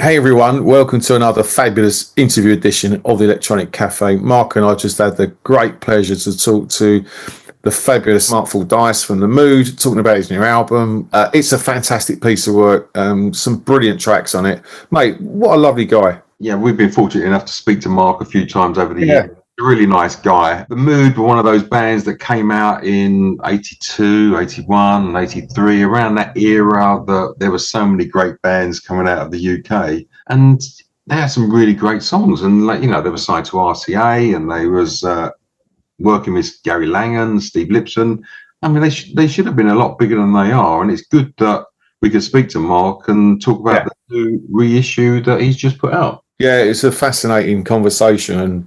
Hey everyone, welcome to another fabulous interview edition of the Electronic Cafe. Mark and I just had the great pleasure to talk to the fabulous Mark Fordyce from The Mood, talking about his new album. It's a fantastic piece of work, some brilliant tracks on it. Mate, what a lovely guy. Yeah, we've been fortunate enough to speak to Mark a few times over the years. A really nice guy. The Mood were one of those bands that came out in 82, 81 and 83. Around that era, there were so many great bands coming out of the UK. And they had some really great songs. And, they were signed to RCA, and they was working with Gary Langan, Steve Lipson. I mean, they should have been a lot bigger than they are. And it's good that we could speak to Mark and talk about the new reissue that he's just put out. Yeah, it's a fascinating conversation, and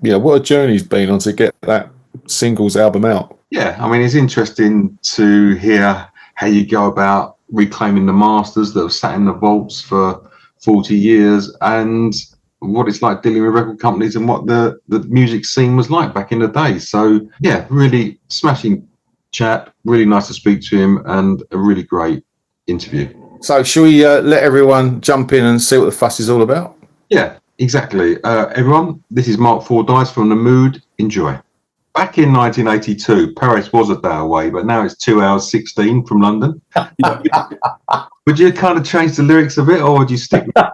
what a journey he's been on to get that singles album out. Yeah, I mean, it's interesting to hear how you go about reclaiming the masters that have sat in the vaults for 40 years and what it's like dealing with record companies and what the music scene was like back in the day. So, yeah, really smashing chap, really nice to speak to him, and a really great interview. So, shall we let everyone jump in and see what the fuss is all about? Yeah, exactly. Everyone, this is Mark Fordyce from The Mood. Enjoy. Back in 1982, Paris was a day away, but now it's 2 hours 16 from London. Would you kind of change the lyrics a bit, or would you stick with Well,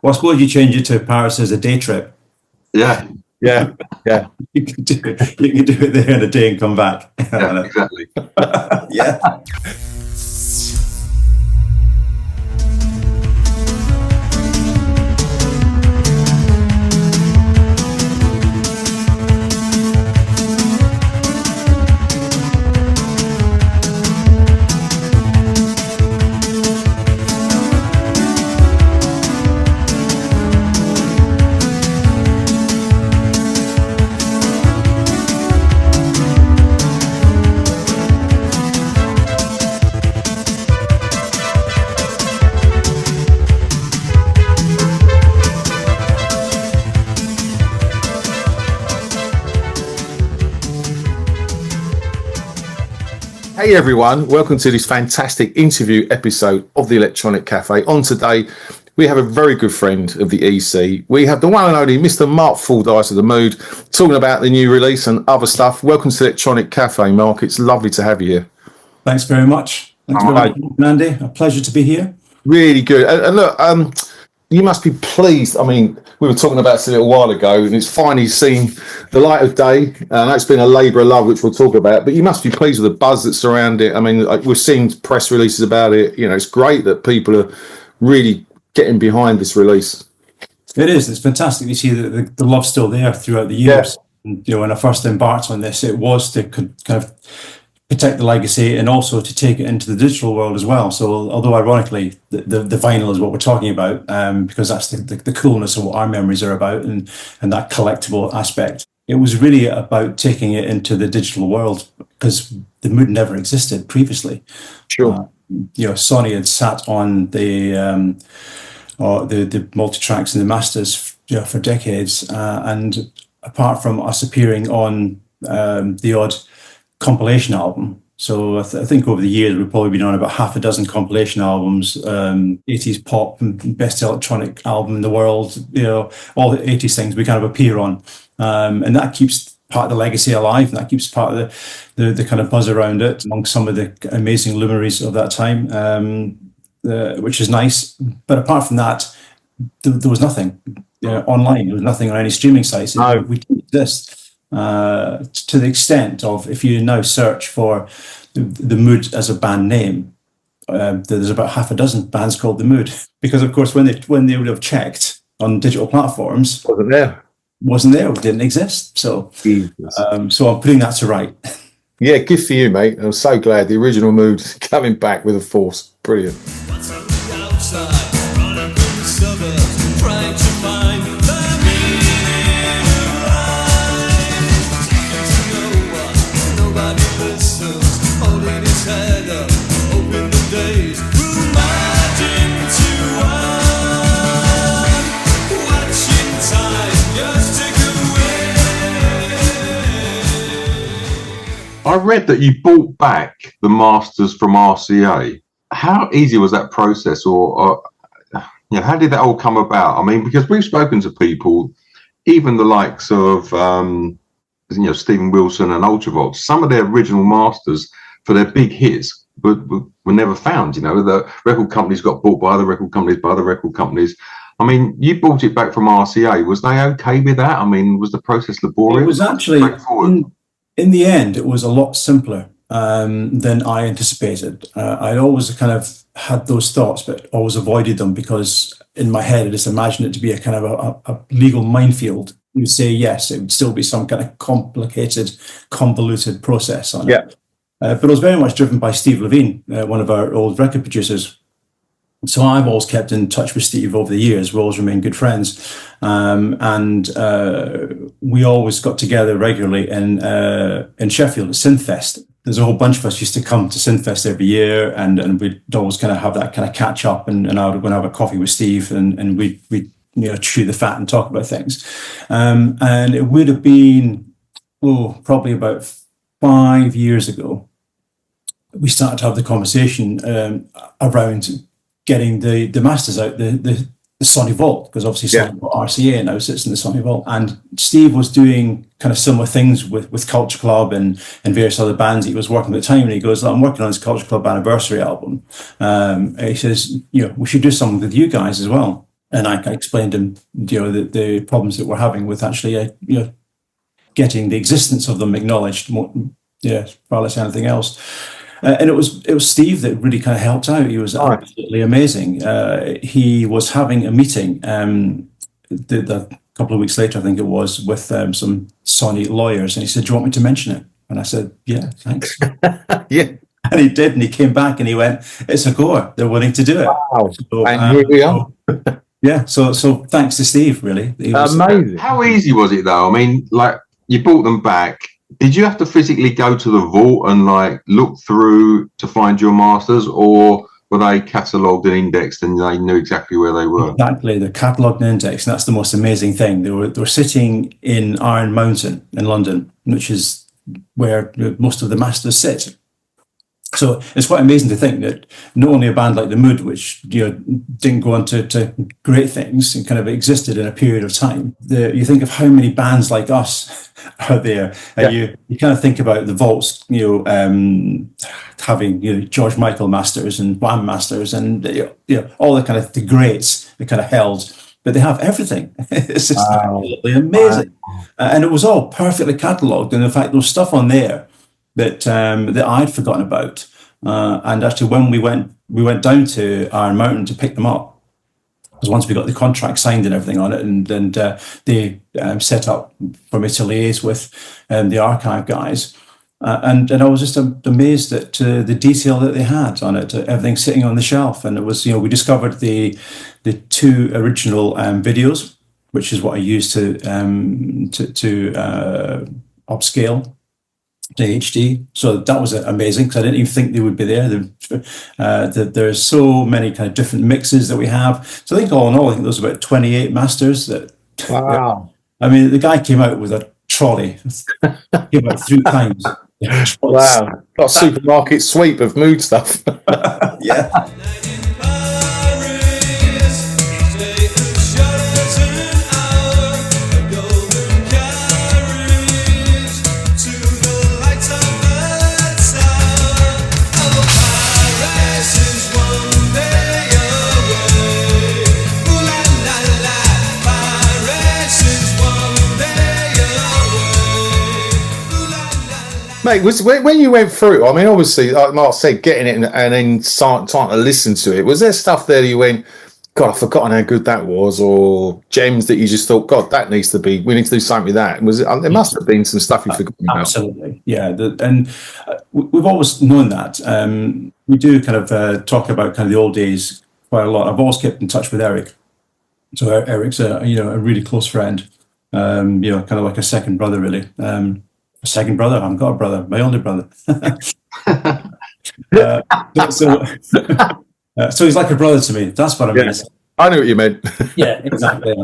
I suppose you change it to Paris as a day trip. Yeah. You can do it there in a day and come back. Yeah, exactly. Yeah. Hey everyone, welcome to this fantastic interview episode of the Electronic Cafe. On today, we have a very good friend of the EC. We have the one and only Mr. Mark Fordyce of The Mood, talking about the new release and other stuff. Welcome to the Electronic Cafe, Mark. It's lovely to have you here. Thanks very much. Thanks very much, Andy. A pleasure to be here. Really good. And look, you must be pleased. I mean, we were talking about this a little while ago, and it's finally seen the light of day. And it's been a labour of love, which we'll talk about. But you must be pleased with the buzz that's around it. I mean, we've seen press releases about it. It's great that people are really getting behind this release. It is. It's fantastic. You see the love's still there throughout the years. Yeah. And, when I first embarked on this, it was to kind of protect the legacy and also to take it into the digital world as well. So although ironically the vinyl is what we're talking about, because that's the coolness of what our memories are about and that collectible aspect, it was really about taking it into the digital world because the Mood never existed previously. Sure. Sony had sat on the multi-tracks and the masters for decades, and apart from us appearing on the odd compilation album. So I think over the years we've probably been on about half a dozen compilation albums, 80s pop and best electronic album in the world, all the 80s things we kind of appear on. And that keeps part of the legacy alive, and that keeps part of the kind of buzz around it among some of the amazing luminaries of that time, which is nice. But apart from that, there was nothing online. There was nothing on any streaming sites. No. We didn't exist. To the extent of, if you now search for the Mood as a band name, there's about half a dozen bands called The Mood, because of course when they would have checked on digital platforms, wasn't there, it didn't exist. So so I'm putting that to right. Yeah, good for you, mate. I'm so glad the original Mood coming back with a force. Brilliant. What's on the outside, running through the suburbs, trying to find the meaning of life. Talking to no one, nobody listens, holding his head up, hoping the days will merge into one. Watching time just tick away. I read that you bought back the masters from RCA. how easy was that process, or how did that all come about? I mean, because we've spoken to people, even the likes of Stephen Wilson and Ultravox, some of their original masters for their big hits were never found. The record companies got bought by other record companies. I mean, you bought it back from RCA. Was they okay with that? I mean, was the process laborious? It was actually, in the end, it was a lot simpler than I anticipated. I always kind of had those thoughts, but always avoided them because in my head, I just imagined it to be a kind of a legal minefield. You would say yes, it would still be some kind of complicated, convoluted process on it. But it was very much driven by Steve Levine, one of our old record producers. So I've always kept in touch with Steve over the years. We always remained good friends. And we always got together regularly in Sheffield at Synthfest. There's a whole bunch of us used to come to Synthfest every year, and we'd always kind of have that kind of catch up, and I would go and have a coffee with Steve, and we'd chew the fat and talk about things. And it would have been, probably about 5 years ago, we started to have the conversation around getting the masters out, the Sony Vault, because obviously Sony RCA now sits in the Sony Vault. And Steve was doing kind of similar things with Culture Club and various other bands he was working at the time. And he goes, I'm working on this Culture Club anniversary album. He says, we should do something with you guys as well. And I explained to him, the problems that we're having with actually, getting the existence of them acknowledged, more, far less anything else. And it was Steve that really kind of helped out. He was absolutely amazing. He was having a meeting a couple of weeks later, I think it was, with some Sony lawyers, and he said, "Do you want me to mention it?" And I said, "Yeah, thanks." Yeah. And he did, and he came back and he went, "It's a goer. They're willing to do it." Wow. So, and here we are. Yeah. So thanks to Steve, really. Amazing. How easy was it though? I mean, like, you bought them back. Did you have to physically go to the vault and look through to find your masters, or were they catalogued and indexed and they knew exactly where they were? Exactly, they're catalogued and indexed, and that's the most amazing thing. They were sitting in Iron Mountain in London, which is where most of the masters sit. So it's quite amazing to think that not only a band like The Mood, which didn't go on to great things and kind of existed in a period of time, you think of how many bands like us are there, and you kind of think about the vaults, having George Michael masters and Wham masters and all the kind of the greats that kind of held. But they have everything. It's just absolutely amazing, and it was all perfectly catalogued. And in fact, there was stuff on there that I'd forgotten about. And actually, when we went down to Iron Mountain to pick them up, because once we got the contract signed and everything on it, and they set up from Italy's with the archive guys, and I was just amazed at the detail that they had on it, everything sitting on the shelf. And it was, we discovered the two original videos, which is what I used to upscale to HD. So that was amazing, because I didn't even think they would be there. There's so many kind of different mixes that we have. So I think all in all, there's about 28 masters. That. Wow. I mean, the guy came out with a trolley. Came out 3 times. Wow. Got a supermarket sweep of Mood stuff. Yeah. Mate, when you went through, I mean, obviously, like Mark said, getting it and then starting to listen to it, was there stuff there that you went, God, I've forgotten how good that was, or gems that you just thought, God, that needs to be, we need to do something with that? There must have been some stuff you've forgotten about. Absolutely, yeah. And we've always known that. We do kind of talk about kind of the old days quite a lot. I've always kept in touch with Eric. So Eric's a really close friend, kind of like a second brother, really. A second brother? I haven't got a brother, my only brother. So he's like a brother to me. That's what I mean. Yes, I knew what you meant. Yeah, exactly.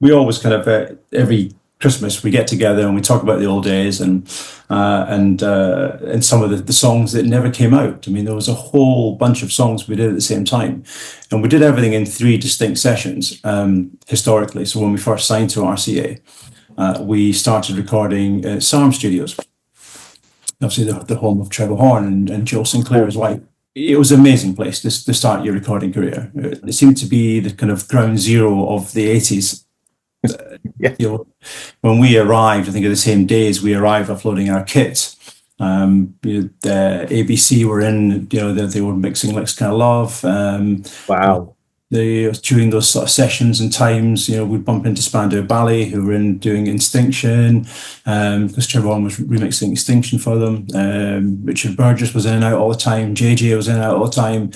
We always kind of every Christmas, we get together and we talk about the old days and some of the songs that never came out. I mean, there was a whole bunch of songs we did at the same time, and we did everything in 3 distinct sessions historically. So when we first signed to RCA, we started recording at SARM Studios, obviously the home of Trevor Horn and Joe Sinclair's wife. It was an amazing place to start your recording career. It seemed to be the kind of ground zero of the 80s. Yeah. You know, when we arrived, I think the same day as we arrived uploading our kit, the ABC were in, they were mixing Licks Kind of Love. Wow. During those sort of sessions and times, we'd bump into Spandau Ballet, who were in doing Instinction, because Trevor Horn was remixing Extinction for them. Richard Burgess was in and out all the time. JJ was in and out all the time.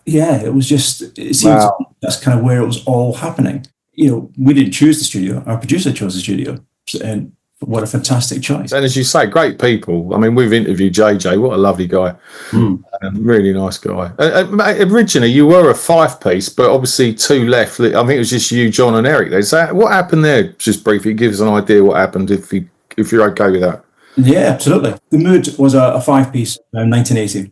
It seems that's kind of where it was all happening. We didn't choose the studio. Our producer chose the studio. And what a fantastic choice. And as you say, great people. I mean, we've interviewed JJ. What a lovely guy. Really nice guy. Originally, you were a 5-piece, but obviously 2 left. I think it was just you, John and Eric there. So what happened there? Just briefly, give us an idea what happened if you're okay with that. Yeah, absolutely. The Mood was a 5-piece in 1980.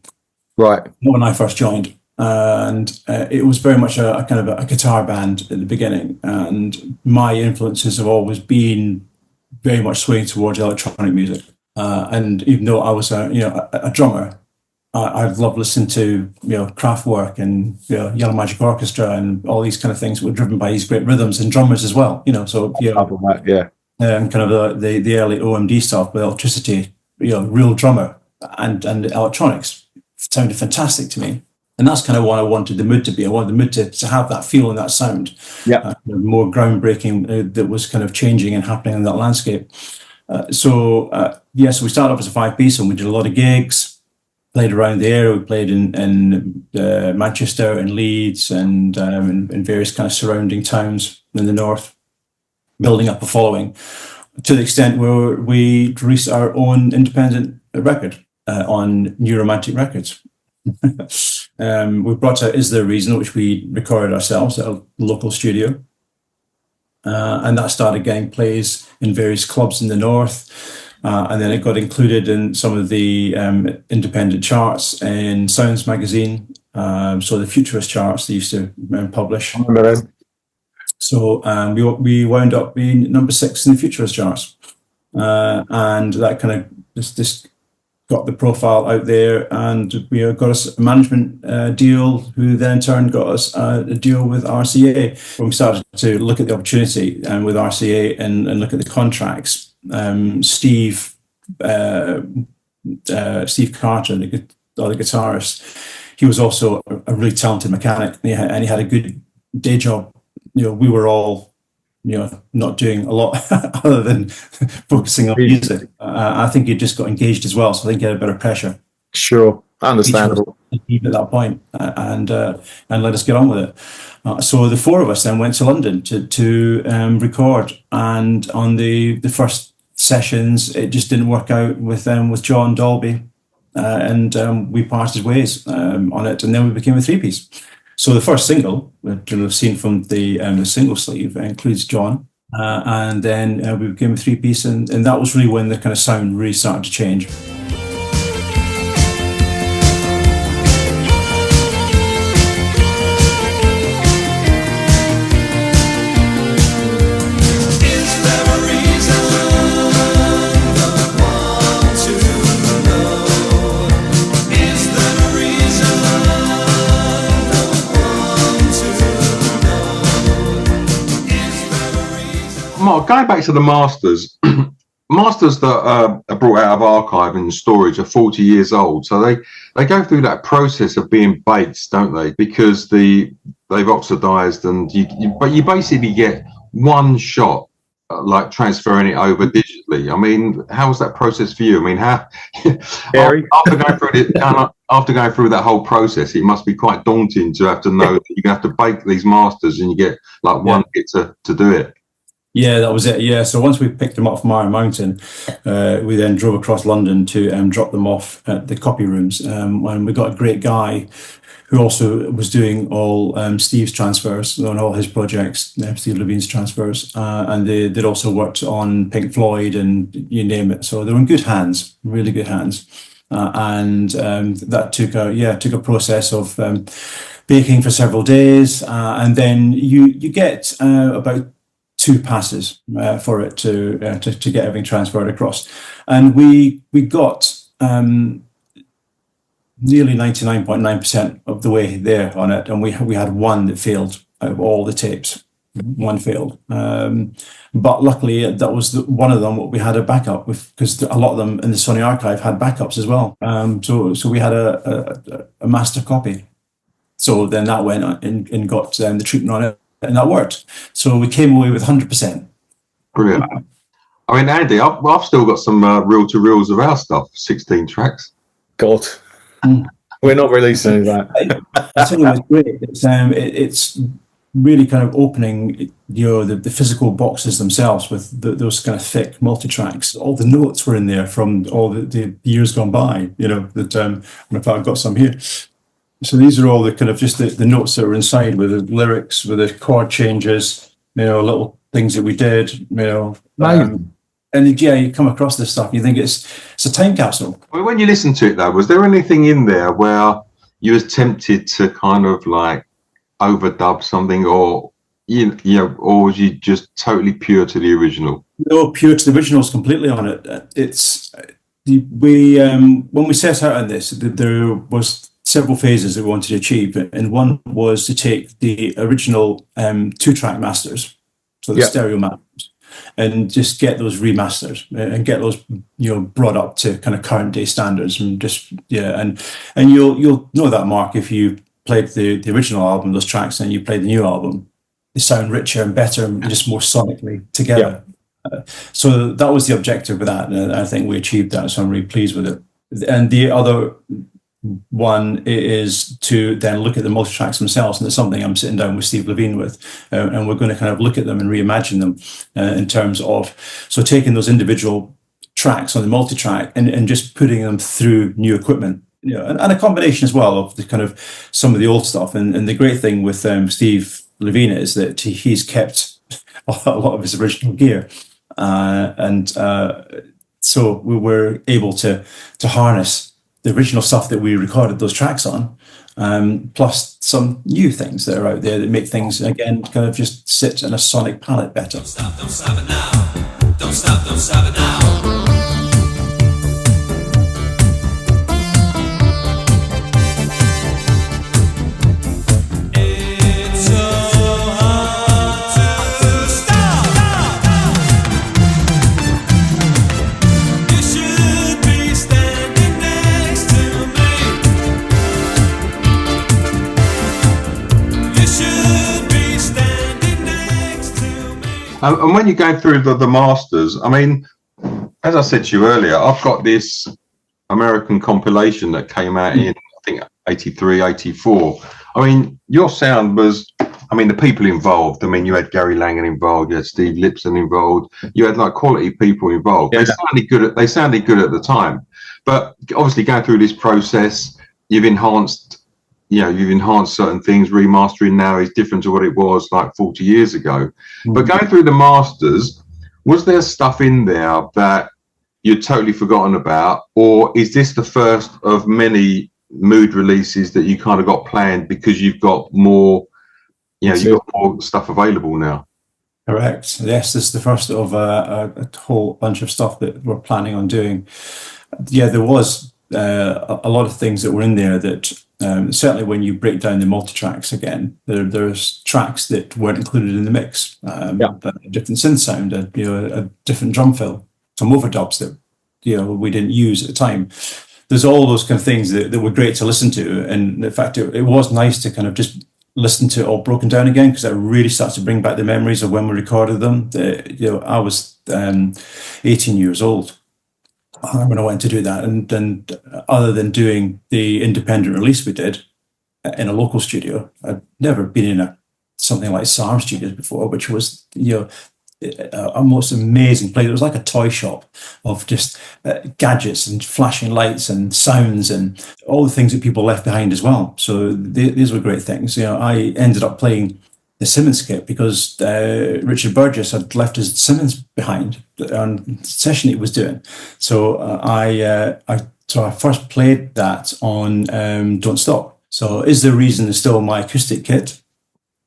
Right. When I first joined. And it was very much a kind of a guitar band at the beginning. And my influences have always been very much swaying towards electronic music. And even though I was a drummer, I'd love listening to Kraftwerk and Yellow Magic Orchestra and all these kind of things that were driven by these great rhythms and drummers as well. So kind of the early OMD stuff with electricity, real drummer and electronics sounded fantastic to me. And that's kind of what I wanted the Mood to be. I wanted the Mood to have that feel and that sound. Yeah, more groundbreaking that was kind of changing and happening in that landscape. So we started off as a 5-piece and we did a lot of gigs, played around the area. We played in Manchester and Leeds and in various kind of surrounding towns in the north, building up a following to the extent where we released our own independent record on New Romantic Records. We brought out Is There a Reason, which we recorded ourselves at a local studio. And that started getting plays in various clubs in the north. And then it got included in some of the independent charts in Sounds magazine. So the Futurist charts they used to publish. So we wound up being number 6 in the Futurist charts. And that kind of just got the profile out there, and we got us a management deal, who then in turn got us a deal with RCA. When we started to look at the opportunity with RCA and look at the contracts, Steve Carter, the guitarist, he was also a really talented mechanic, and he had a good day job. We were all not doing a lot other than focusing on music. I think he just got engaged as well, so I think he had a bit of pressure. Sure, understandable. At that point, and let us get on with it. So the 4 of us then went to London to record, and on the first sessions, it just didn't work out with John Dolby, and we parted ways on it, and then we became a 3-piece. So the first single, which you'll have seen from the single sleeve, includes John, and then we became a 3-piece, and that was really when the kind of sound really started to change. Mark, going back to the masters, masters that are brought out of archive and storage are 40 years old, so they go through that process of being baked, don't they? Because they've oxidized, and but you basically get one shot, like transferring it over digitally. I mean, how was that process for you? I mean, how after going through that whole process, it must be quite daunting to have to know that you have to bake these masters and you get like one hit to do it. Yeah, that was it. Yeah, so once we picked them up from Iron Mountain, we then drove across London to drop them off at the copy rooms. When we got a great guy who also was doing all Steve's transfers on all his projects, Steve Levine's transfers, and they'd also worked on Pink Floyd and you name it. So they were in good hands, really good hands. And that took a process of baking for several days, and then you get about 2 passes for it to get everything transferred across, and we got nearly 99.9% of the way there on it, and we had one that failed out of all the tapes. One failed, but luckily that was one of them. What we had a backup with, because a lot of them in the Sony archive had backups as well. So we had a master copy. So then that went and got the treatment on it, and that worked. So we came away with 100%. Brilliant. I mean, Andy, I've still got some reel-to-reels of our stuff, 16 tracks. God, we're not releasing that. I tell you, it's great. It's really kind of opening, the physical boxes themselves with those kind of thick multi-tracks. All the notes were in there from all the years gone by, that in fact I've got some here. So these are all the kind of just the notes that were inside, with the lyrics, with the chord changes, little things that we did, and you come across this stuff, you think it's a time capsule. I mean, when you listen to it though, was there anything in there where you was tempted to kind of like overdub something, or or was you just totally pure to the original? No, pure to the originals, completely on it. It's when we set out on this, there was several phases that we wanted to achieve, and one was to take the original 2-track masters, so the stereo masters, and just get those remastered and get those brought up to kind of current day standards, and just and you'll know that, Mark, if you played the original album, those tracks, and you played the new album, they sound richer and better and just more sonically together. So that was the objective with that, and I think we achieved that, so I'm really pleased with it. And the other one is to then look at the multi-tracks themselves, and it's something I'm sitting down with Steve Levine with, and we're going to kind of look at them and reimagine them in terms of, so taking those individual tracks on the multi-track and just putting them through new equipment, and a combination as well of the kind of some of the old stuff. And the great thing with Steve Levine is that he's kept a lot of his original gear, so we were able to harness the original stuff that we recorded those tracks on, plus some new things that are out there that make things, again, kind of just sit in a sonic palette better. Don't stop it now. Don't stop it now. And when you go through the masters, I mean, as I said to you earlier, I've got this American compilation that came out in, I think, 83, 84. I mean, your sound was, I mean, the people involved, I mean, you had Gary Langan involved, you had Steve Lipson involved, you had like quality people involved. They sounded good at the time. But obviously going through this process, you've enhanced certain things. Remastering now is different to what it was like 40 years ago. Mm-hmm. But going through the masters, was there stuff in there that you'd totally forgotten about? Or is this the first of many mood releases that you kind of got planned because you've got more, you've got more stuff available now? Correct. Yes, this is the first of a whole bunch of stuff that we're planning on doing. Yeah, there was a lot of things that were in there that certainly when you break down the multi-tracks again, there's tracks that weren't included in the mix. A different synth sound, a different drum fill, some overdubs that we didn't use at the time. There's all those kind of things that were great to listen to, and in fact, it was nice to kind of just listen to it all broken down again, because that really starts to bring back the memories of when we recorded them. I was 18 years old when I went to do that, and other than doing the independent release we did in a local studio, I'd never been in something like SARM Studios before, which was a most amazing place. It was like a toy shop of just gadgets and flashing lights and sounds and all the things that people left behind as well. So these were great things. I ended up playing the Simmons kit because Richard Burgess had left his Simmons behind on the session he was doing. So I first played that on Don't Stop. So Is There Reason is still my acoustic kit,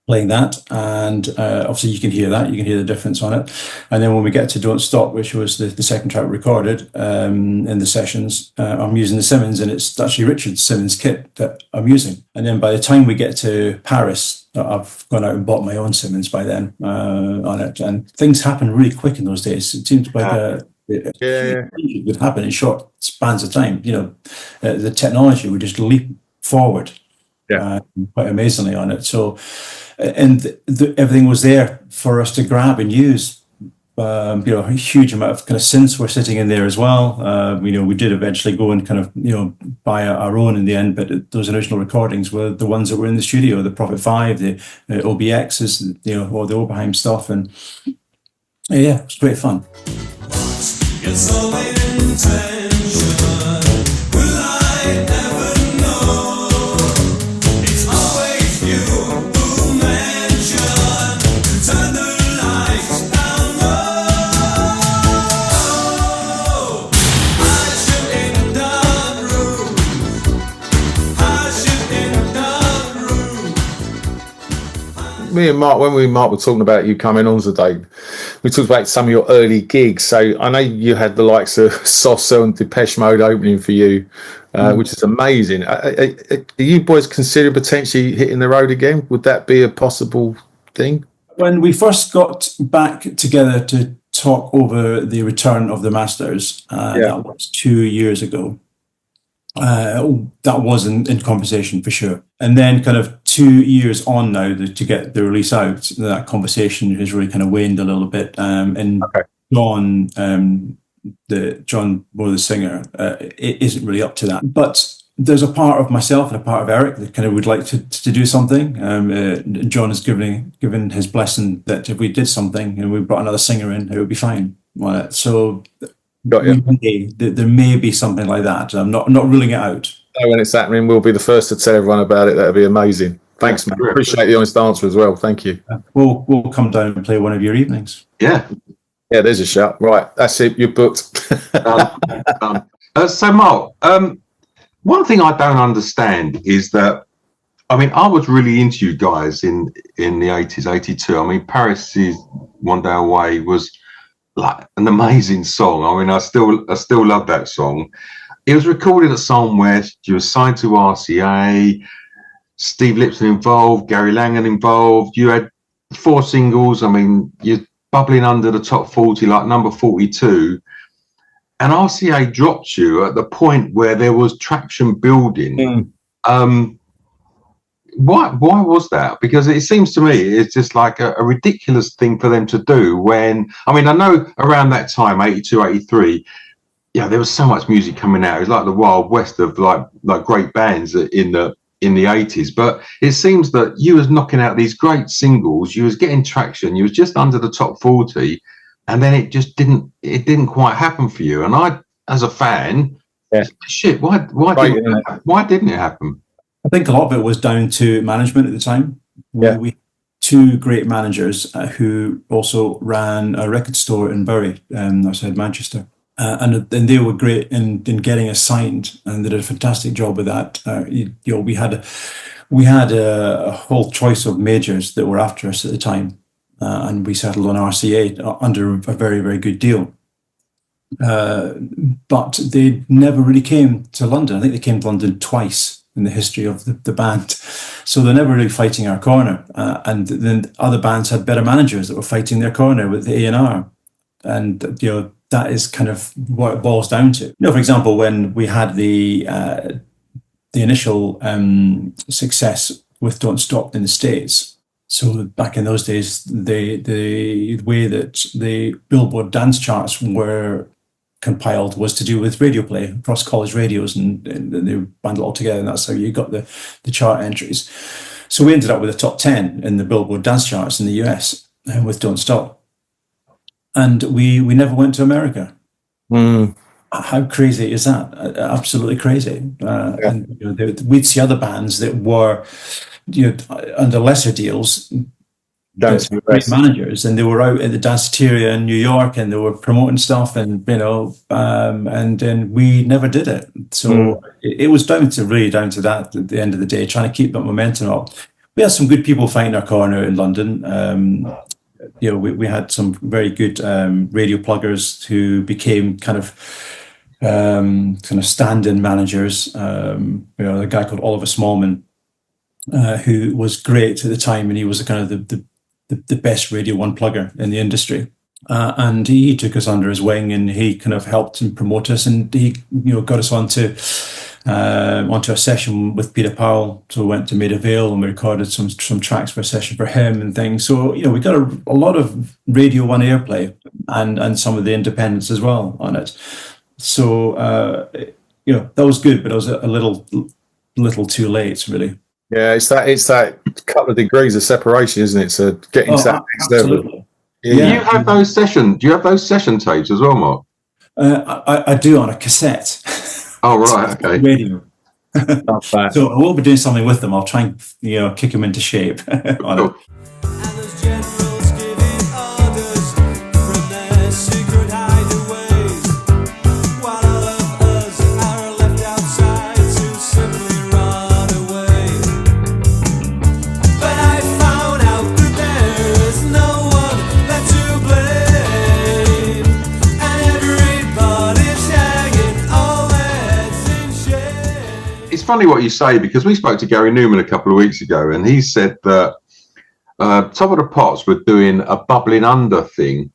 playing that, and obviously you can hear the difference on it. And then when we get to Don't Stop, which was the second track recorded in the sessions, I'm using the Simmons, and it's actually Richard's Simmons kit that I'm using. And then by the time we get to Paris, I've gone out and bought my own Simmons by then on it, and things happen really quick in those days. It seems like it would happen in short spans of time. The technology would just leap forward quite amazingly on it. So, and everything was there for us to grab and use. A huge amount of kind of synths were sitting in there as well. We did eventually go and kind of, buy our own in the end, but those original recordings were the ones that were in the studio, the Prophet 5, the OBXs, or the Oberheim stuff. And it was great fun. It's all intention. Will I ever know? It's always you who mention to turn the lights down low. Hush it in the room. Hush it in the room. Me and Mark, when Mark were talking about you coming on today, we talked about some of your early gigs. So I know you had the likes of Soft Cell and Depeche Mode opening for you, which is amazing. Are you boys consider potentially hitting the road again? Would that be a possible thing? When we first got back together to talk over the return of the Masters, that was 2 years ago. That was in conversation for sure. And then kind of 2 years on now to get the release out, that conversation has really kind of waned a little bit. John, John Moore, the singer, it isn't really up to that. But there's a part of myself and a part of Eric that kind of would like to do something. John has given his blessing that if we did something and we brought another singer in, it would be fine. So there may be something like that. I'm not ruling it out. When it's happening, we'll be the first to tell everyone about it. That'd be amazing. Thanks, man. Appreciate the honest answer as well. Thank you. We'll come down and play one of your evenings. Yeah, there's a shot. Right, that's it. You're booked. Done. So, Mark, one thing I don't understand is that, I was really into you guys in the 80s, 82. Paris is One Day Away was like an amazing song. I still love that song. It was recorded at Psalm West. You were signed to RCA. Steve Lipson involved, Gary Langan involved. You had 4 singles. You're bubbling under the top 40, like number 42. And RCA dropped you at the point where there was traction building. Why was that? Because it seems to me it's just like a ridiculous thing for them to do when, I know around that time, 82, 83, there was so much music coming out. It was like the Wild West of like great bands in the 80s. But it seems that you was knocking out these great singles, you was getting traction, you was just under the top 40, and then it just didn't quite happen for you. And I, as a fan, why didn't it happen? I think a lot of it was down to management at the time. We had 2 great managers who also ran a record store in Bury, outside Manchester. And they were great in getting us signed, and they did a fantastic job with that. We had a whole choice of majors that were after us at the time, and we settled on RCA under a very, very good deal. But they never really came to London. I think they came to London twice in the history of the band. So they're never really fighting our corner. And then other bands had better managers that were fighting their corner with the A&R. And, that is kind of what it boils down to. For example, when we had the initial success with Don't Stop in the States. So back in those days, the way that the Billboard dance charts were compiled was to do with radio play across college radios, and they bundle it all together, and that's how you got the chart entries. So we ended up with a top 10 in the Billboard dance charts in the US with Don't Stop. and we never went to America. Mm. How crazy is that? Absolutely crazy. And we'd see other bands that were, under lesser deals, Down that to the great rest. managers, and they were out at the Danceteria in New York, and they were promoting stuff, and and then we never did it. So it was down to that at the end of the day, trying to keep that momentum up. We had some good people fighting our corner in London. We had some very good radio pluggers who became kind of stand-in managers. A guy called Oliver Smallman, who was great at the time, and he was kind of the best Radio 1 plugger in the industry. And he took us under his wing, and he kind of helped and promote us, and he got us onto a session with Peter Powell. So we went to Maida Vale and we recorded some tracks for a session for him and things. So we got a lot of Radio 1 airplay and some of the independents as well on it. So that was good, but it was a little too late, really. Yeah, it's that couple of degrees of separation, isn't it? So getting to that next level. Absolutely. Yeah. Do you have those session? Do you have those session tapes as well, Mark? I do, on a cassette. Oh right, okay. Radio. Not bad. So I will be doing something with them. I'll try and kick them into shape on it. And there's generals giving orders from their secret hideaways, while all of us are left outside to simply run away. But I found out that there's no one left to blame, and everybody's hanging all heads in shame. It's funny what you say, because we spoke to Gary Newman a couple of weeks ago, and he said that Top of the Pops were doing a bubbling under thing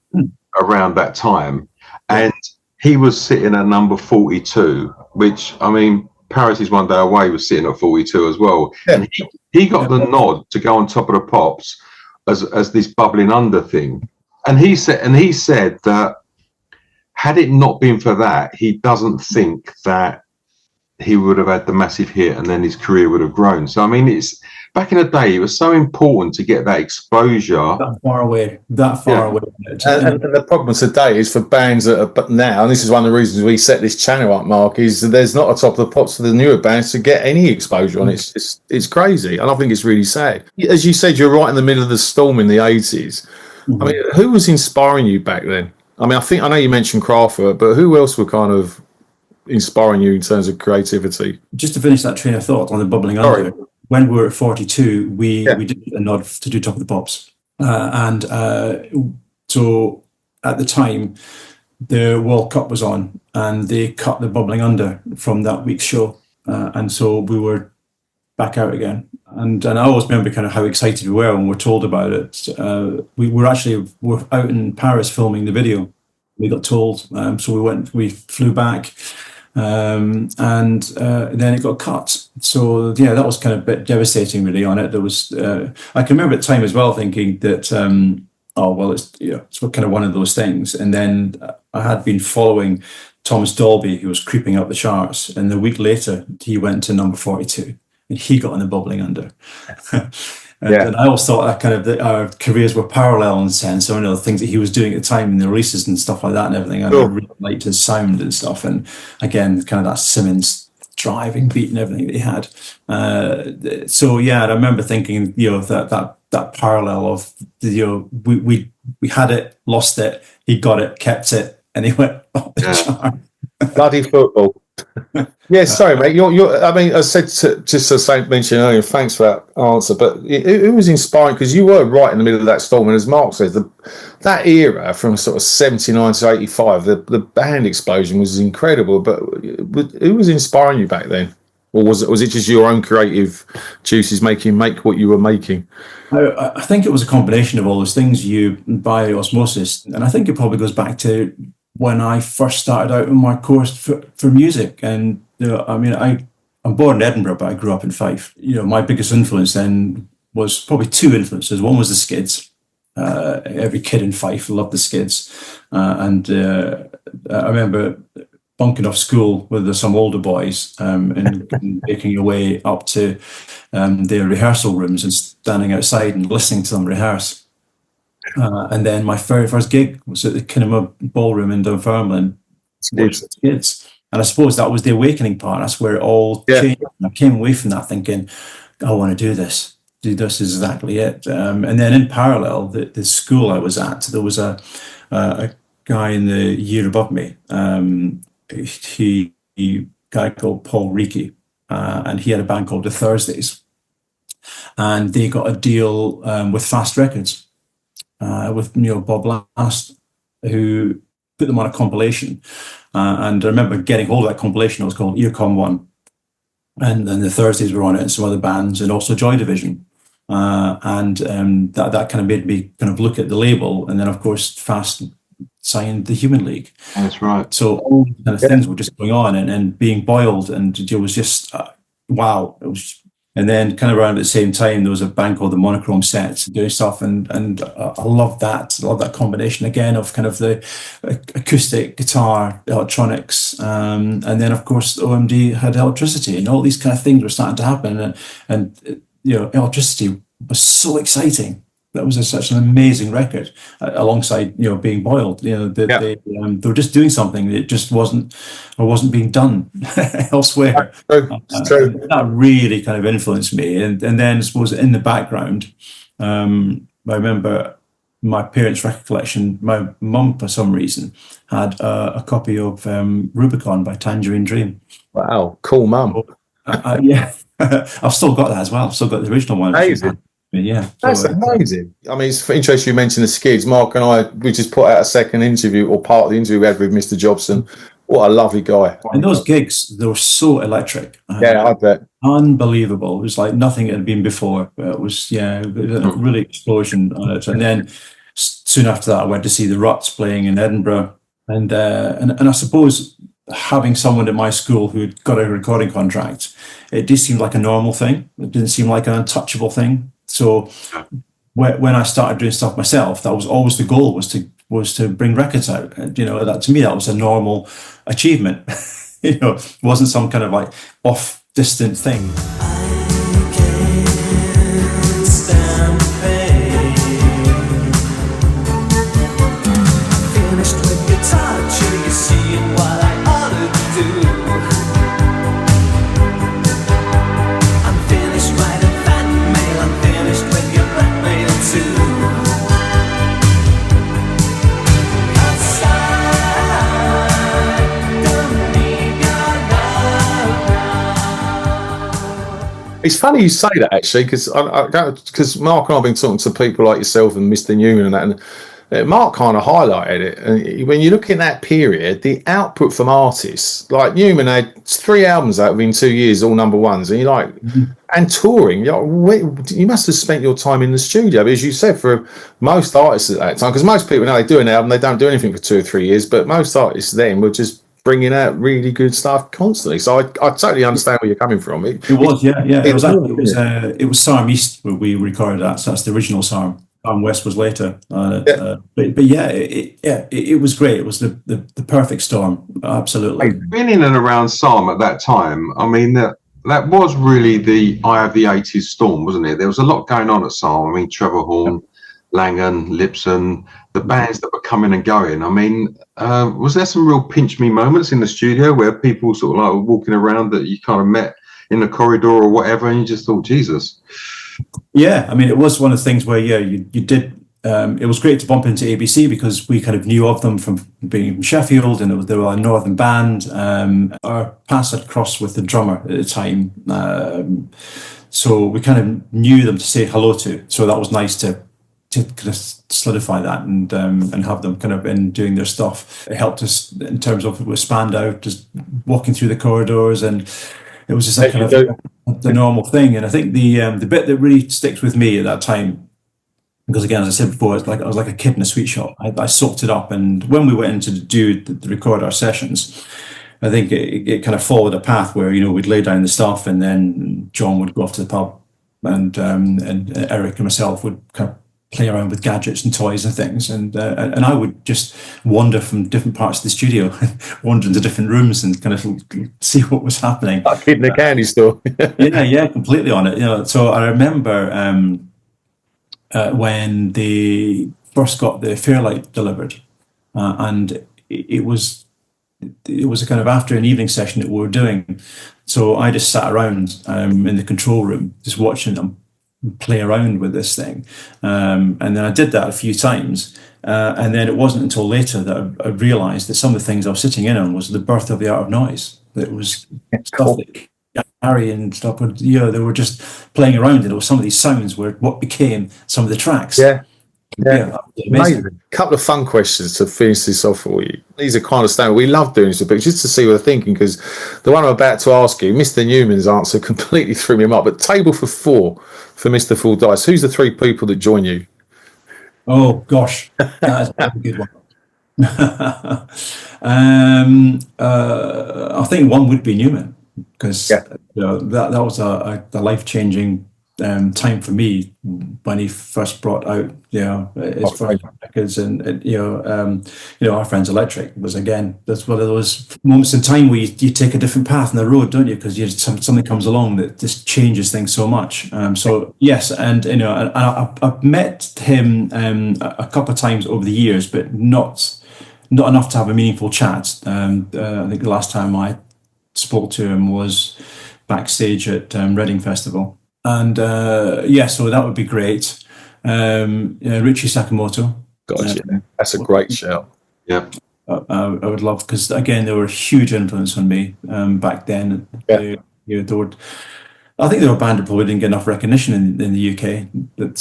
around that time, and he was sitting at number 42, which, I mean, Paris is One Day Away was sitting at 42 as well. Yeah. And he got the nod to go on Top of the Pops as this bubbling under thing. And he said that had it not been for that, he doesn't think that he would have had the massive hit and then his career would have grown. So, I mean, it's back in the day, it was so important to get that exposure. That far away. And the problem today is for bands that are, but now, and this is one of the reasons we set this channel up, Mark, is that there's not a Top of the Pops for the newer bands to get any exposure on. It's crazy, and I think it's really sad. As you said, you're right in the middle of the storm in the 80s. I mean, who was inspiring you back then? I mean, I know you mentioned Kraftwerk, but who else were kind of inspiring you in terms of creativity? Just to finish that train of thought on the bubbling under, when we were at 42, we did a nod to do Top of the Pops. So at the time, the World Cup was on, and they cut the bubbling under from that week's show. And so we were back out again. And I always remember kind of how excited we were when we were told about it. We were out in Paris filming the video. We got told, so we flew back. And then it got cut. So yeah, that was kind of a bit devastating, really. On it, there was. I can remember at the time as well thinking that, it's kind of one of those things. And then I had been following Thomas Dolby, who was creeping up the charts, and the week later he went to number 42, and he got on the bubbling under. And I always thought that kind of our careers were parallel in a sense. Some of the things that he was doing at the time in the releases and stuff like that and everything. And I really liked his sound and stuff. And again, kind of that Simmons driving beat and everything that he had. I remember thinking, that parallel of, we had it, lost it, he got it, kept it, and he went up the chart. Bloody football. Yeah, sorry, mate. I mean, I said just as I mentioned earlier, thanks for that answer. But it was inspiring because you were right in the middle of that storm. And as Mark says, that era from sort of 79 to 85, the band explosion was incredible. But who was inspiring you back then? Or was it just your own creative juices make what you were making? I think it was a combination of all those things, by osmosis. And I think it probably goes back to when I first started out in my course for music. And I'm born in Edinburgh, but I grew up in Fife. My biggest influence then was probably two influences. One was the Skids. Every kid in Fife loved the Skids. And I remember bunking off school with some older boys and making your way up to their rehearsal rooms and standing outside and listening to them rehearse. And then my very first gig was at the Kinema Ballroom in Dunfermline. Kids. And I suppose that was the awakening part. That's where it all changed. I came away from that thinking, I want to do this. This is exactly it. And then in parallel, the school I was at, there was a guy in the year above me. He a guy called Paul Reiki, and he had a band called The Thursdays, and they got a deal with Fast Records with Bob Last, who put them on a compilation. And I remember getting hold of that compilation. It was called Earcom One, and then The Thursdays were on it, and some other bands, and also Joy Division. That kind of made me kind of look at the label, and then of course Fast signed the Human League. That's right. So all these kind of things were just going on, and being boiled, and it was just wow. It was, and then kind of around at the same time, there was a band called the Monochrome Sets doing stuff, and I loved that. I love that combination again of kind of the acoustic guitar, electronics, and then of course OMD had electricity, and all these kind of things were starting to happen, and electricity was so exciting. That was such an amazing record, alongside being boiled. They were just doing something that just wasn't being done elsewhere. That really kind of influenced me. And then I suppose in the background, I remember my parents' record collection. My mum, for some reason, had a copy of Rubicon by Tangerine Dream. Wow, cool, mum. Yeah. I've still got that as well. I've still got the original one. Amazing. Yeah. That's amazing. I mean, it's interesting you mentioned the Skids. Mark and I, we just put out a second interview, or part of the interview we had with Mr. Jobson. What a lovely guy. And those gigs, they were so electric. Yeah, I bet. Unbelievable. It was like nothing it had been before. It was, a really explosion on it. And then soon after that, I went to see the Ruts playing in Edinburgh. And I suppose having someone at my school who'd got a recording contract, it did seem like a normal thing. It didn't seem like an untouchable thing. So when I started doing stuff myself, that was always the goal, was to bring records out. And, that to me, that was a normal achievement. It wasn't some kind of like off distant thing. It's funny you say that, actually, because Mark and I have been talking to people like yourself and Mr. Newman and that, and Mark kind of highlighted it. And when you look in that period, the output from artists like Newman had 3 albums out within 2 years, all number ones, and you're like, and touring, you must have spent your time in the studio, but as you said, for most artists at that time, because most people they do an album, they don't do anything for 2 or 3 years, but most artists then were just bringing out really good stuff constantly. So I totally understand where you're coming from. It was it was Sarm East where we recorded that. So that's the original Sarm. Sarm West was later. It was great. It was the perfect storm. Absolutely. Being in and around Sarm at that time, I mean that was really the eye of the 80s storm, wasn't it? There was a lot going on at Sarm. I mean, Trevor Horn, Langan, Lipson, the bands that were coming and going. I mean, was there some real pinch me moments in the studio where people sort of like were walking around that you kind of met in the corridor or whatever, and you just thought, Jesus? Yeah, I mean, it was one of the things where, you did. It was great to bump into ABC because we kind of knew of them from being from Sheffield, and they were a northern band. Our paths had crossed with the drummer at the time, so we kind of knew them to say hello to. So that was nice to kind of solidify that and have them kind of in doing their stuff. It helped us in terms of with Spandau, just walking through the corridors, and it was just a kind of the normal thing. And I think the bit that really sticks with me at that time, because again, as I said before, I was like a kid in a sweet shop. I soaked it up, and when we went in to record our sessions, I think it kind of followed a path where we'd lay down the stuff, and then John would go off to the pub, and Eric and myself would kind of play around with gadgets and toys and things, and I would just wander from different parts of the studio, wander into different rooms and kind of see what was happening. Like kid in a candy store. yeah, completely on it. So I remember when the first got the Fairlight delivered, and it was a kind of after an evening session that we were doing. So I just sat around in the control room, just watching them play around with this thing. And then I did that a few times. And then it wasn't until later that I realised that some of the things I was sitting in on was the birth of the art of noise. That was stuff that Gary and stuff, they were just playing around, and it was some of these sounds were what became some of the tracks. Yeah. Amazing. Couple of fun questions to finish this off for you. These are kind of standard. We love doing this, but just to see what they're thinking, because the one I'm about to ask you, Mr. Newman's answer completely threw me up. But table for 4 for Mr. Fordyce. Who's the 3 people that join you? Oh gosh, that's a good one. I think one would be Newman, because that was a life-changing time for me when he first brought out his first records, and Our Friends Electric was, again, that's one of those moments in time where you take a different path in the road, don't you, because something comes along that just changes things so much. So yes, and I've met him a couple of times over the years, but not enough to have a meaningful chat. I think the last time I spoke to him was backstage at Reading Festival. And so that would be great. Richie Sakamoto. Gotcha. That's a great shout. Yeah. I would love, because again, they were a huge influence on me back then. Yeah. I think they were a band that probably didn't get enough recognition in the UK. That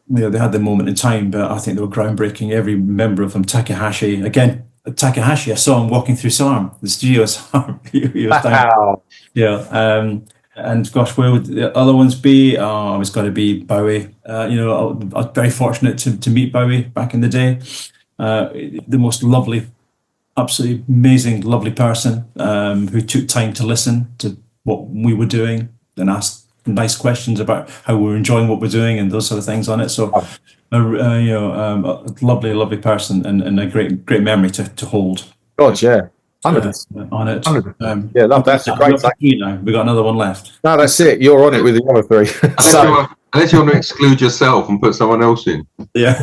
they had their moment in time, but I think they were groundbreaking. Every member of them, Takahashi, I saw him walking through SARM, the studio at SARM. He was down. Yeah. And gosh, where would the other ones be? Oh, it's got to be Bowie. I was very fortunate to meet Bowie back in the day. The most lovely, absolutely amazing, lovely person who took time to listen to what we were doing and asked nice questions about how we were enjoying what we're doing and those sort of things on it. So, a lovely, lovely person and a great memory to hold. God, yeah. 100% on it. 100%. Love that's a great thing. We got another one left. No, that's it. You're on it with the other 3. Unless you want to exclude yourself and put someone else in. Yeah.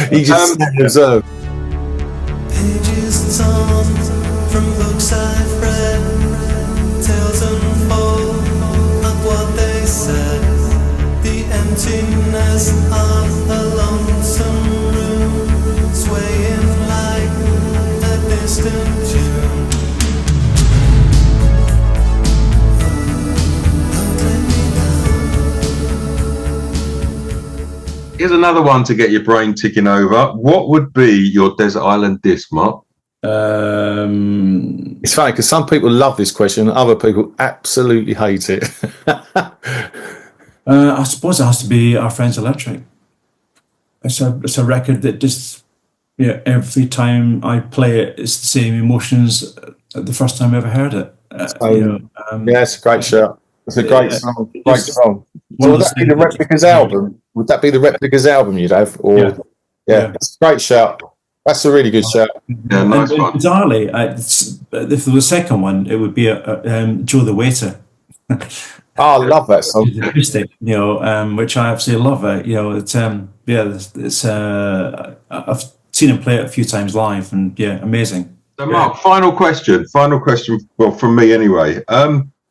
He just observed. Pages torn from books I've read, tales unfold of what they said. The emptiness of a lonesome room, swaying like a distant tune. Here's another one to get your brain ticking over. What would be your desert island dish, Mark? It's funny because some people love this question, and other people absolutely hate it. I suppose it has to be Our Friends Electric. It's a record that just every time I play it, it's the same emotions the first time I ever heard it. It's a great shout. It's a great song. Great song. So would that be the Replicas album? Would that be the Replicas album you'd have? Or it's a great shout. That's a really good shout. Yeah, nice one. Bizarrely, if there was a second one, it would be Joe the Waiter. I love that song. Acoustic, which I absolutely love. I've seen him play it a few times live, and amazing. So, Mark, final question. Well, from me anyway.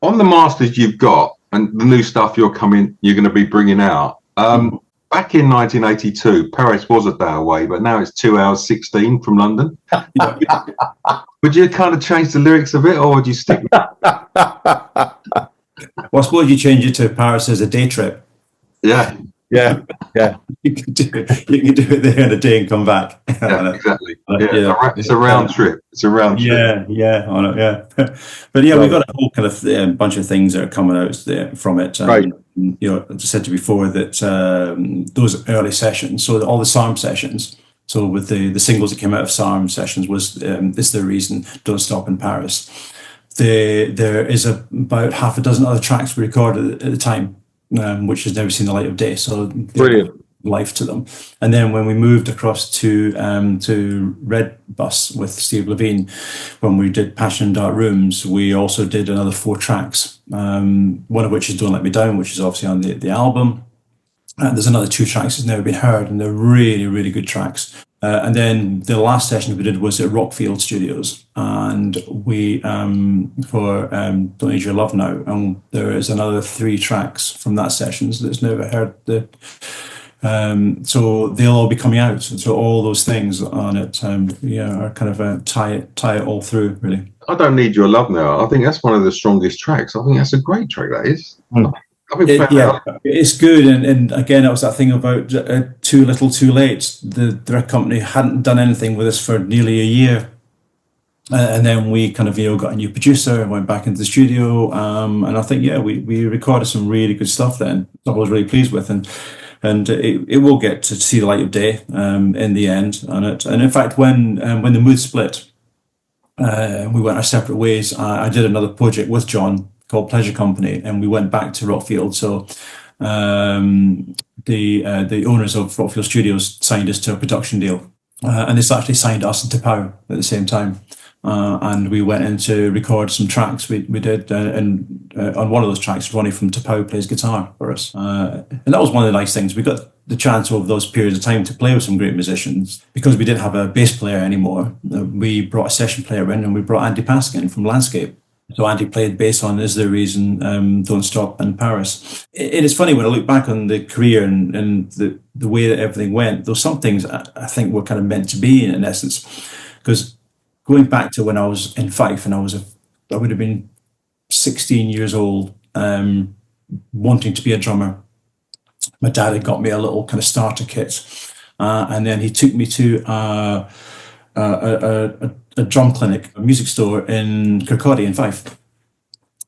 On the masters you've got and the new stuff you're going to be bringing out. Back in 1982, Paris was a day away, but now it's 2 hours 16 from London. Would you kind of change the lyrics a bit, or would you stick with Well, I suppose you change it to Paris as a day trip. Yeah. You can do it there in a day and come back. Yeah, exactly. It's a round trip. It's a round trip. On it, But we've got a whole kind of bunch of things that are coming out from it. Right. As I said to you before, that those early sessions, so all the SARM sessions, so with the singles that came out of SARM sessions was This Is the Reason, Don't Stop in Paris. There is about half a dozen other tracks we recorded at the time, which has never seen the light of day. So brilliant life to them. And then when we moved across to Red Bus with Steve Levine, when we did Passion in Dark Rooms, we also did another 4 tracks. One of which is Don't Let Me Down, which is obviously on the album. There's another 2 tracks that's never been heard, and they're really, really good tracks. And then the last session we did was at Rockfield Studios, and we for Don't Need Your Love Now, and there is another 3 tracks from that session that's never heard. So they'll all be coming out, and so all those things on it, are kind of tie it all through, really. I Don't Need Your Love Now. I think that's one of the strongest tracks. I think that's a great track. That is. It's good, and again, it was that thing about too little, too late. The record company hadn't done anything with us for nearly a year, and then we kind of got a new producer and went back into the studio, and I think we recorded some really good stuff then. I was really pleased with, and it will get to see the light of day in the end. And in fact, when the Mood split, we went our separate ways. I did another project with John called Pleasure Company, and we went back to Rockfield. So the owners of Rockfield Studios signed us to a production deal, and this actually signed us and Tapau at the same time. And we went in to record some tracks. We did, and on one of those tracks, Ronnie from Tapau plays guitar for us, and that was one of the nice things. We got the chance over those periods of time to play with some great musicians, because we didn't have a bass player anymore. We brought a session player in, and we brought Andy Paskin from Landscape. So Andy played bass on Is There a Reason, Don't Stop, and Paris. It is funny when I look back on the career and the way that everything went. There's some things I think were kind of meant to be in essence, because going back to when I was in Fife, and I would have been 16 years old, wanting to be a drummer. My dad had got me a little kind of starter kit, and then he took me to a drum clinic, a music store in Kirkcaldy in Fife,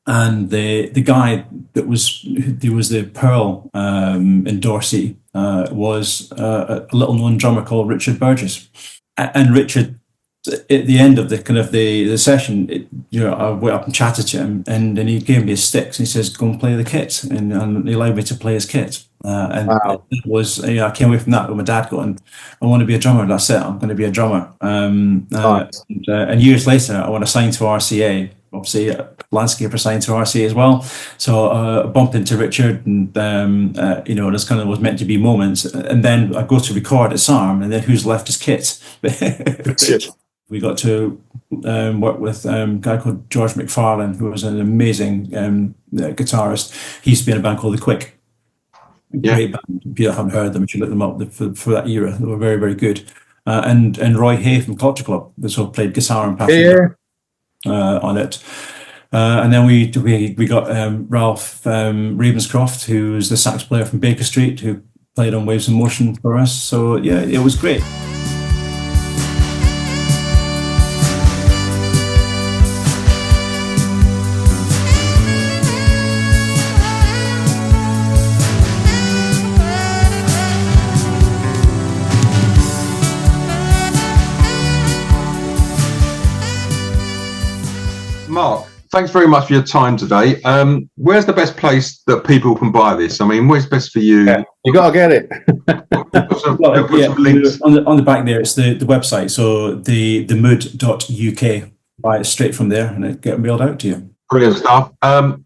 and the guy that was the Pearl in Dorsey was a little known drummer called Richard Burgess, and Richard, at the end of the session, I went up and chatted to him, and then he gave me his sticks, and he says, "Go and play the kit," and he allowed me to play his kit. Wow. It was, I came away from that with my dad going, "I want to be a drummer. That's it. I'm going to be a drummer." Nice. And years later, I went assigned to RCA. Obviously, Landscape assigned to RCA as well. So I bumped into Richard, and this kind of was meant to be moments. And then I go to record at SARM, and then who's left his kit? We got to work with a guy called George McFarlane, who was an amazing guitarist. He used to be in a band called The Quick. Great band. If you haven't heard them, you should look them up for that era. They were very, very good. And Roy Hay from Culture Club, also played guitar and passion on it. And then we got Ralph Ravenscroft, who's the sax player from Baker Street, who played on Waves in Motion for us. So yeah, it was great. Mark, thanks very much for your time today. Where's the best place that people can buy this? I mean, where's best for you? Yeah, you got to get it. On the back there, it's the website. So the mood.uk. Buy it straight from there, and it get mailed out to you. Brilliant stuff.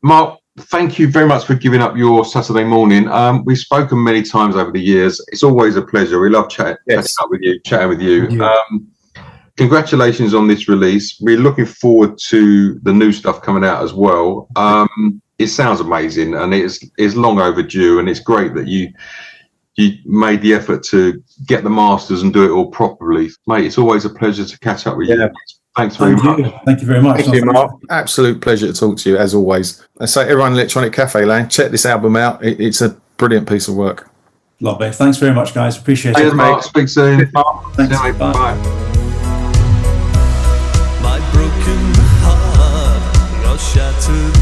Mark, thank you very much for giving up your Saturday morning. We've spoken many times over the years. It's always a pleasure. We love chatting with you. Congratulations on this release. We're looking forward to the new stuff coming out as well. It sounds amazing, and it's long overdue, and it's great that you made the effort to get the masters and do it all properly. Mate, it's always a pleasure to catch up with you. Thanks very much. Thank you very much. Thank you, Mark. Absolute pleasure to talk to you, as always. I say, everyone in Electronic Cafe Land, check this album out. It's a brilliant piece of work. Lovely. Thanks very much, guys. Appreciate it. Cheers, Mark. Speak soon. Thanks. Bye. Bye. My broken heart was shattered